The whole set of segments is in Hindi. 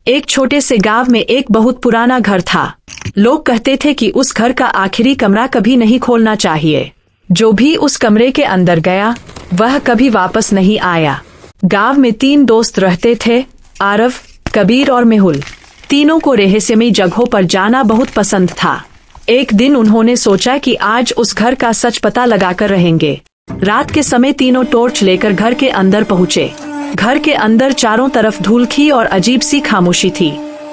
एक छोटे से गांव में एक बहुत पुराना घर था। लोग कहते थे कि उस घर का आखिरी कमरा कभी नहीं खोलना चाहिए। जो भी उस कमरे के अंदर गया वह कभी वापस नहीं आया। गांव में 3 दोस्त रहते थे, आरव, कबीर और मेहुल। तीनों को रहस्यमयी जगहों पर जाना बहुत पसंद था। एक दिन उन्होंने सोचा कि आज उस घर का सच पता लगाकर रहेंगे। रात के समय तीनों टॉर्च लेकर घर के अंदर पहुँचे। घर के अंदर चारों तरफ धूल थी और अजीब सी खामोशी थी।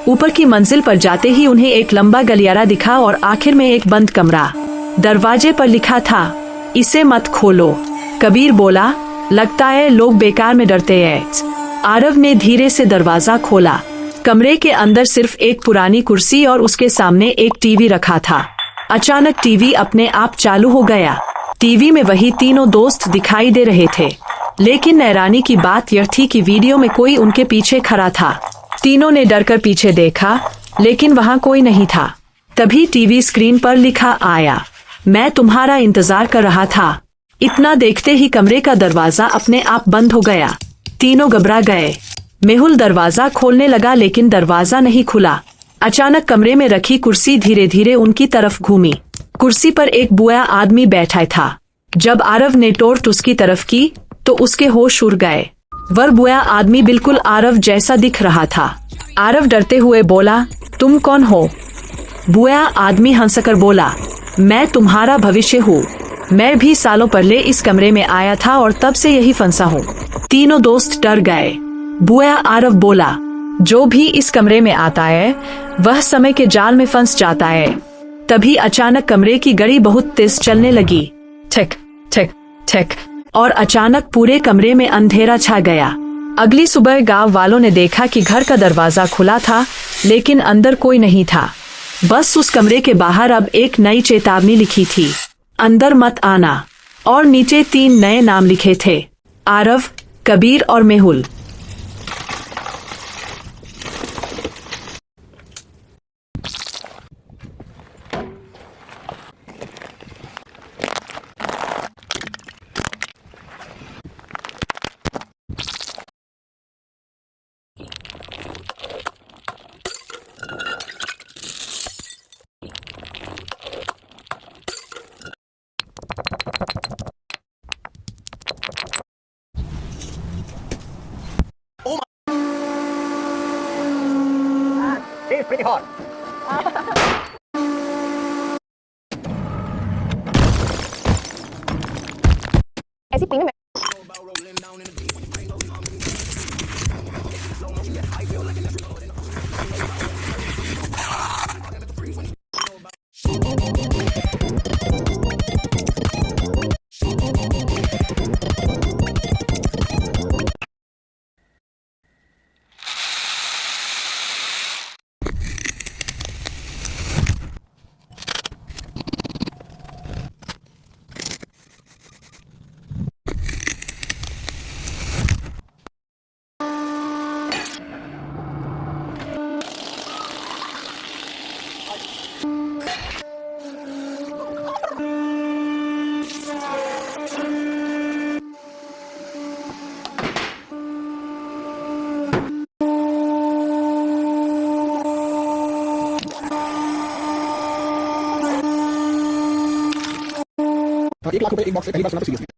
ऊपर की मंजिल पर जाते ही उन्हें एक लंबा गलियारा दिखा और आखिर में एक बंद कमरा। दरवाजे पर लिखा था, इसे मत खोलो। कबीर बोला, लगता है लोग बेकार में डरते हैं। आरव ने धीरे से दरवाजा खोला। कमरे के अंदर सिर्फ एक पुरानी कुर्सी और उसके सामने एक टीवी रखा था। अचानक टीवी अपने आप चालू हो गया। टीवी में वही तीनों दोस्त दिखाई दे रहे थे, लेकिन हैरानी की बात यह थी कि वीडियो में कोई उनके पीछे खड़ा था। तीनों ने डरकर पीछे देखा, लेकिन वहाँ कोई नहीं था। तभी टीवी स्क्रीन पर लिखा आया, मैं तुम्हारा इंतजार कर रहा था। इतना देखते ही कमरे का दरवाजा अपने आप बंद हो गया। तीनों घबरा गए। मेहुल दरवाजा खोलने लगा, लेकिन दरवाजा नहीं खुला। अचानक कमरे में रखी कुर्सी धीरे धीरे उनकी तरफ घूमी। कुर्सी पर एक बूढ़ा आदमी बैठा था। जब आरव ने टॉर्च उसकी तरफ की तो उसके होश उड़ गए। वह बूढ़ा आदमी बिल्कुल आरव जैसा दिख रहा था। आरव डरते हुए बोला, तुम कौन हो? बूढ़ा आदमी हंसकर बोला, मैं तुम्हारा भविष्य हूँ। मैं भी सालों पहले इस कमरे में आया था और तब से यही फंसा हूँ। तीनों दोस्त डर गए। बूढ़ा आरव बोला, जो भी इस कमरे में आता है वह समय के जाल में फंस जाता है। तभी अचानक कमरे की घड़ी बहुत तेज चलने लगी, ठक ठक ठक, और अचानक पूरे कमरे में अंधेरा छा गया। अगली सुबह गांव वालों ने देखा कि घर का दरवाजा खुला था, लेकिन अंदर कोई नहीं था। बस उस कमरे के बाहर अब एक नई चेतावनी लिखी थी, अंदर मत आना, और नीचे 3 नए नाम लिखे थे, आरव, कबीर और मेहुल। It's pretty hot. ऐसी पीने में ₹1 लाख एक बॉक्स है, पहली बार सुना तो सीरियसली।